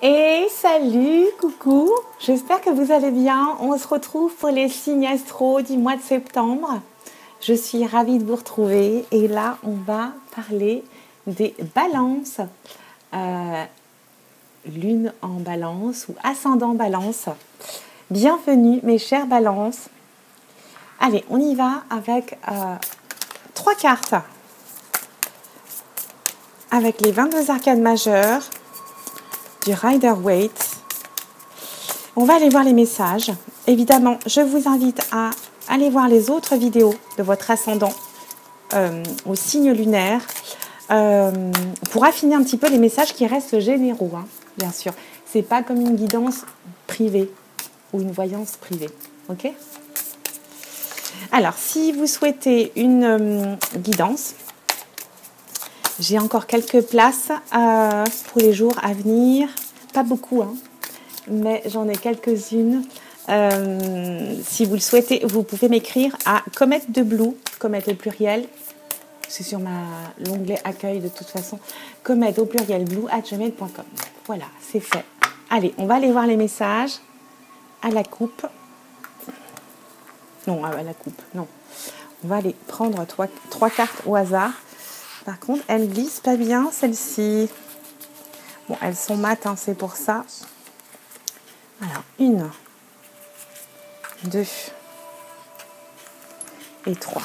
Et salut, coucou, j'espère que vous allez bien. On se retrouve pour les signes astro du mois de septembre. Je suis ravie de vous retrouver et là on va parler des balances. Lune en balance ou ascendant balance. Bienvenue mes chères balances. Allez, on y va avec 3 cartes. Avec les 22 arcanes majeures du Rider-Waite. On va aller voir les messages. Évidemment, je vous invite à aller voir les autres vidéos de votre ascendant au signe lunaire pour affiner un petit peu les messages qui restent généraux, hein, bien sûr. C'est pas comme une guidance privée ou une voyance privée. Ok ? Alors, si vous souhaitez une guidance, j'ai encore quelques places pour les jours à venir. Pas beaucoup, hein, mais j'en ai quelques-unes. Si vous le souhaitez, vous pouvez m'écrire à Comète de Blue, Comète au pluriel. C'est sur l'onglet accueil de toute façon. Comète au pluriel blue@gmail.com. Voilà, c'est fait. Allez, on va aller voir les messages à la coupe. Non, à la coupe, non. On va aller prendre 3 cartes au hasard. Par contre, elles ne glissent pas bien, celles-ci. Bon, elles sont mates, hein, c'est pour ça. Alors, 1, 2 et 3.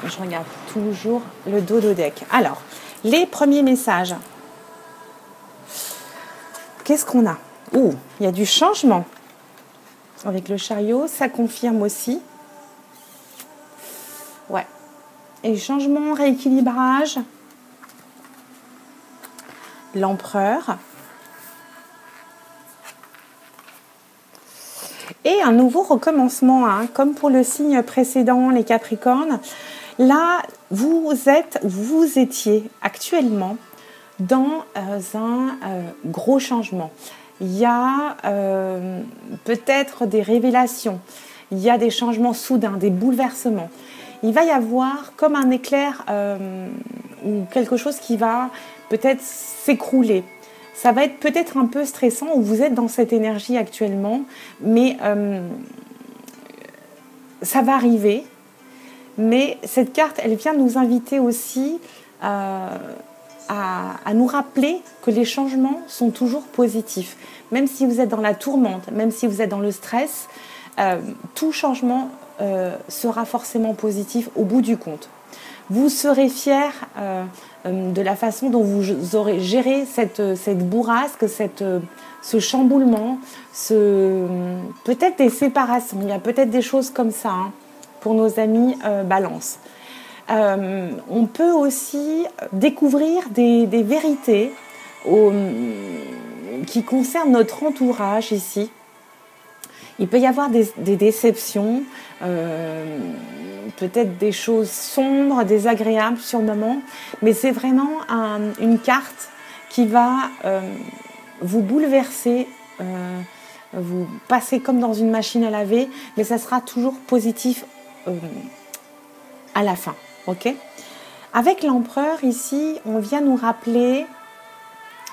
Je regarde toujours le dos de deck. Alors, les premiers messages. Qu'est-ce qu'on a ? Oh, il y a du changement. Avec le chariot, ça confirme aussi. Ouais. Et changement, rééquilibrage. L'empereur. Et un nouveau recommencement, hein, comme pour le signe précédent, les Capricornes. Là, vous étiez actuellement dans un gros changement. Il y a peut-être des révélations, il y a des changements soudains, des bouleversements. Il va y avoir comme un éclair ou quelque chose qui va peut-être s'écrouler. Ça va être peut-être un peu stressant ou vous êtes dans cette énergie actuellement, mais ça va arriver. Mais cette carte, elle vient nous inviter aussi à nous rappeler que les changements sont toujours positifs. Même si vous êtes dans la tourmente, même si vous êtes dans le stress, tout changement sera forcément positif au bout du compte. Vous serez fiers de la façon dont vous aurez géré cette bourrasque, ce chamboulement, peut-être des séparations. Il y a peut-être des choses comme ça, hein, pour nos amis Balance. On peut aussi découvrir des vérités qui concernent notre entourage ici. Il peut y avoir des déceptions, peut-être des choses sombres, désagréables sur le moment, mais c'est vraiment une carte qui va vous bouleverser, vous passer comme dans une machine à laver, mais ça sera toujours positif à la fin. Ok ? Avec l'empereur ici, on vient nous rappeler,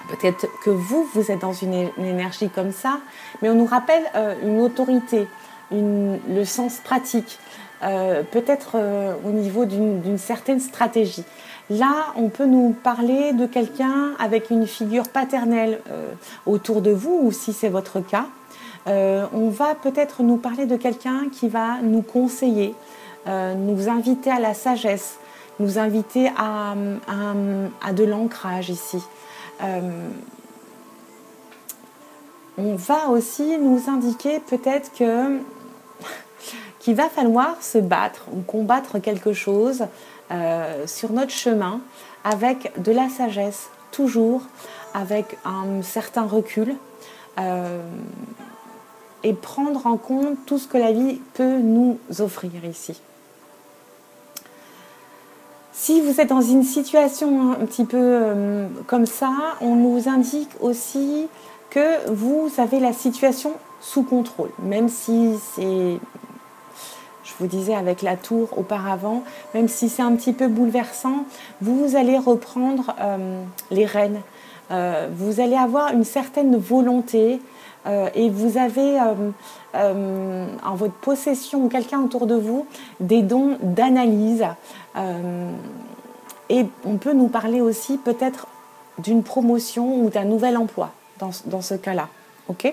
peut-être que vous êtes dans une énergie comme ça, mais on nous rappelle une autorité, le sens pratique, peut-être au niveau d'une certaine stratégie. Là, on peut nous parler de quelqu'un avec une figure paternelle autour de vous, ou si c'est votre cas. On va peut-être nous parler de quelqu'un qui va nous conseiller, nous inviter à la sagesse, nous inviter à de l'ancrage ici. On va aussi nous indiquer peut-être qu'il va falloir se battre ou combattre quelque chose sur notre chemin avec de la sagesse, toujours avec un certain recul et prendre en compte tout ce que la vie peut nous offrir ici. Si vous êtes dans une situation un petit peu comme ça, on nous indique aussi que vous avez la situation sous contrôle, même si c'est Je vous disais avec la tour auparavant, même si c'est un petit peu bouleversant, vous allez reprendre les rênes. Vous allez avoir une certaine volonté et vous avez en votre possession ou quelqu'un autour de vous des dons d'analyse. Et on peut nous parler aussi peut-être d'une promotion ou d'un nouvel emploi dans ce cas-là. Ok ?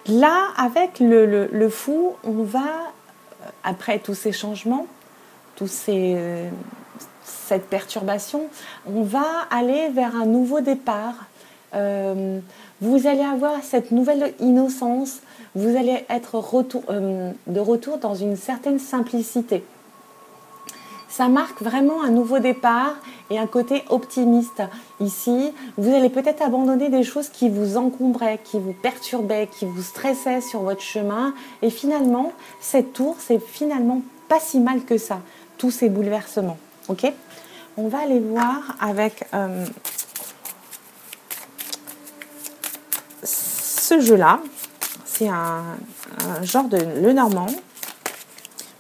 Là, avec le fou, on va, après tous ces changements, cette perturbation, on va aller vers un nouveau départ. Vous allez avoir cette nouvelle innocence, vous allez être de retour dans une certaine simplicité. Ça marque vraiment un nouveau départ et un côté optimiste. Ici, vous allez peut-être abandonner des choses qui vous encombraient, qui vous perturbaient, qui vous stressaient sur votre chemin. Et finalement, cette tour, c'est finalement pas si mal que ça, tous ces bouleversements. Ok ? On va aller voir avec ce jeu-là. C'est un genre de Lenormand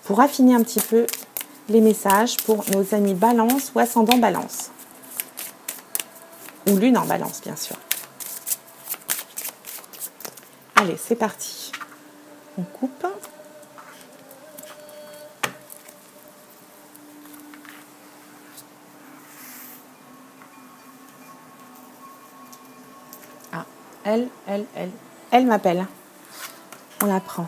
pour affiner un petit peu les messages pour nos amis Balance ou ascendant Balance. Ou Lune en Balance, bien sûr. Allez, c'est parti. On coupe. Ah, elle m'appelle. On la prend.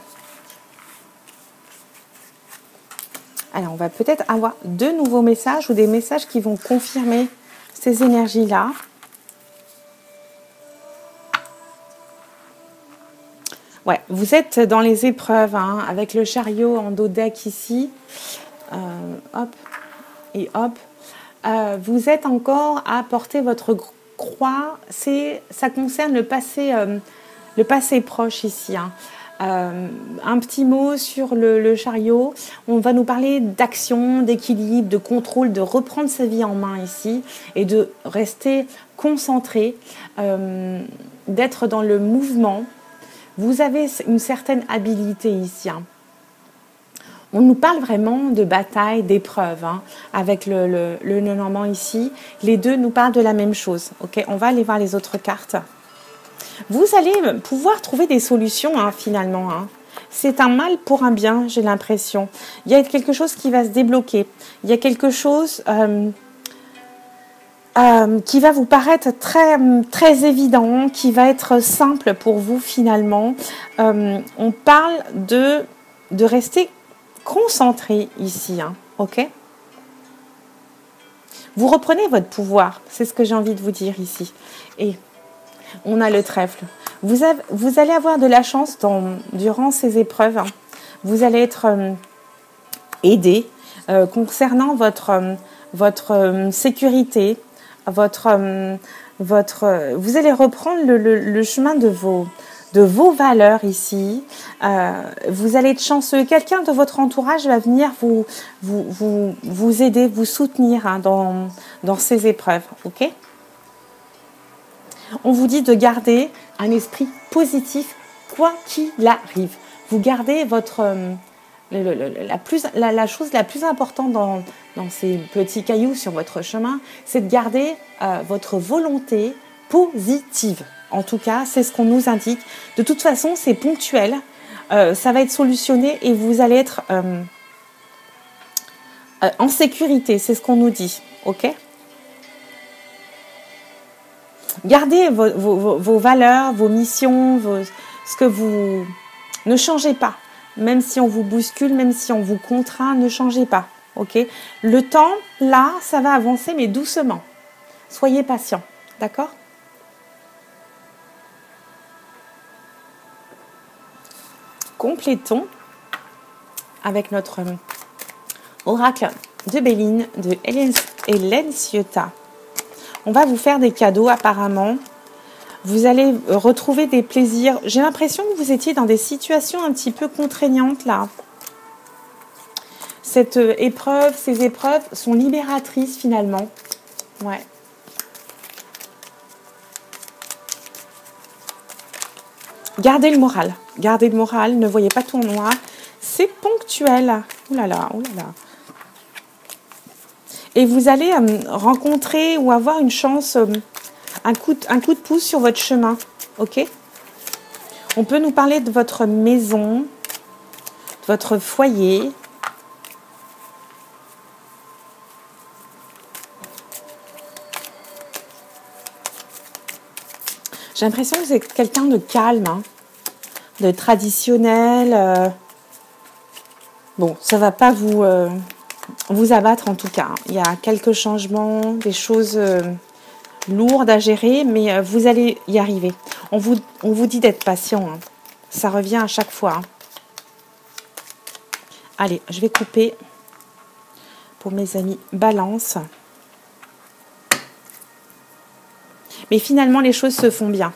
Alors, on va peut-être avoir de nouveaux messages ou des messages qui vont confirmer ces énergies-là. Ouais, vous êtes dans les épreuves, hein, avec le chariot en dos deck ici. Hop, et hop. Vous êtes encore à porter votre croix. Ça concerne le passé proche ici, hein. Un petit mot sur le chariot. On va nous parler d'action, d'équilibre, de contrôle, de reprendre sa vie en main ici et de rester concentré, d'être dans le mouvement. Vous avez une certaine habilité ici, hein. On nous parle vraiment de bataille, d'épreuve, hein, avec le Lenormand ici. Les deux nous parlent de la même chose. Okay, on va aller voir les autres cartes. Vous allez pouvoir trouver des solutions, hein, finalement, hein. C'est un mal pour un bien, j'ai l'impression. Il y a quelque chose qui va se débloquer. Il y a quelque chose qui va vous paraître très, très évident, qui va être simple pour vous, finalement. On parle de rester concentré ici, hein, ok ? Vous reprenez votre pouvoir, c'est ce que j'ai envie de vous dire ici. Et on a le trèfle. Vous allez avoir de la chance durant ces épreuves. Hein. Vous allez être aidé concernant votre sécurité, vous allez reprendre le chemin de vos valeurs ici. Vous allez être chanceux. Quelqu'un de votre entourage va venir vous aider, vous soutenir, hein, dans ces épreuves. Ok ? On vous dit de garder un esprit positif, quoi qu'il arrive. Vous gardez la chose la plus importante dans ces petits cailloux sur votre chemin, c'est de garder votre volonté positive. En tout cas, c'est ce qu'on nous indique. De toute façon, c'est ponctuel. Ça va être solutionné et vous allez être en sécurité. C'est ce qu'on nous dit. Ok ? Gardez vos valeurs, vos missions, ce que vous... Ne changez pas. Même si on vous bouscule, même si on vous contraint, ne changez pas. Ok ? Le temps, là, ça va avancer, mais doucement. Soyez patient. D'accord ? Complétons avec notre oracle de Béline de Hélène Ciotat. On va vous faire des cadeaux apparemment. Vous allez retrouver des plaisirs. J'ai l'impression que vous étiez dans des situations un petit peu contraignantes là. Ces épreuves sont libératrices finalement. Ouais. Gardez le moral, ne voyez pas tout en noir. C'est ponctuel. Ouh là là, ouh là là. Et vous allez rencontrer ou avoir une chance, un coup de pouce sur votre chemin. Ok? On peut nous parler de votre maison, de votre foyer. J'ai l'impression que vous êtes quelqu'un de calme, hein, de traditionnel. Bon, ça ne va pas vous abattre en tout cas. Il y a quelques changements, des choses lourdes à gérer, mais vous allez y arriver. On vous dit d'être patient. Hein. Ça revient à chaque fois. Hein. Allez, je vais couper pour mes amis Balance. Mais finalement, les choses se font bien.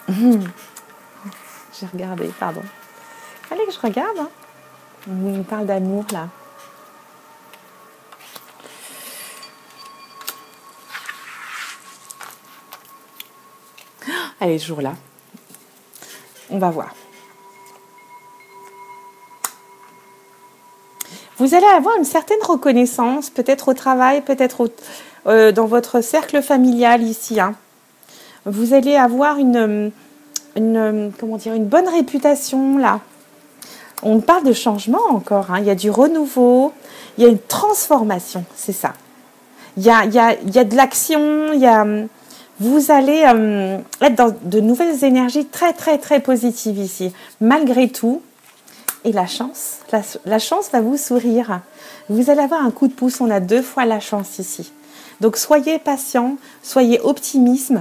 J'ai regardé, pardon. Allez que je regarde. Hein. On me parle d'amour, là. Allez, ce jour-là. On va voir. Vous allez avoir une certaine reconnaissance, peut-être au travail, peut-être dans votre cercle familial ici. Hein. Vous allez avoir une bonne réputation là. On parle de changement encore. Hein. Il y a du renouveau, il y a une transformation, c'est ça. Il y a de l'action, vous allez être dans de nouvelles énergies très, très, très positives ici. Malgré tout, et la chance va vous sourire. Vous allez avoir un coup de pouce, on a 2 fois la chance ici. Donc, soyez patient, soyez optimiste.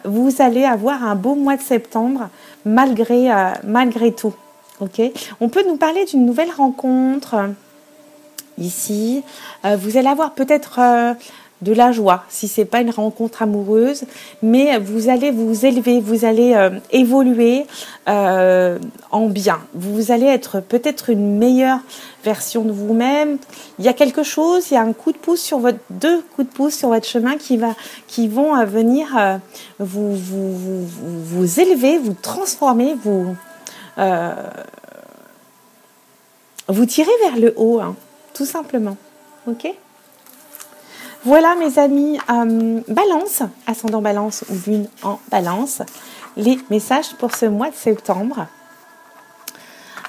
Vous allez avoir un beau mois de septembre, malgré tout. Okay. On peut nous parler d'une nouvelle rencontre ici. Vous allez avoir peut-être de la joie, si ce n'est pas une rencontre amoureuse, mais vous allez vous élever, vous allez évoluer en bien. Vous allez être peut-être une meilleure version de vous-même. Il y a quelque chose, il y a 2 coups de pouce sur votre chemin qui vont venir vous élever, vous transformer, vous tirer vers le haut, hein, tout simplement. Ok ? Voilà mes amis, Balance, ascendant Balance ou Lune en Balance, les messages pour ce mois de septembre.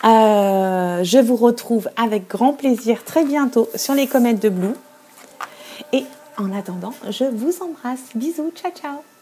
Je vous retrouve avec grand plaisir très bientôt sur les comètes de Blue. Et en attendant, je vous embrasse. Bisous, ciao ciao.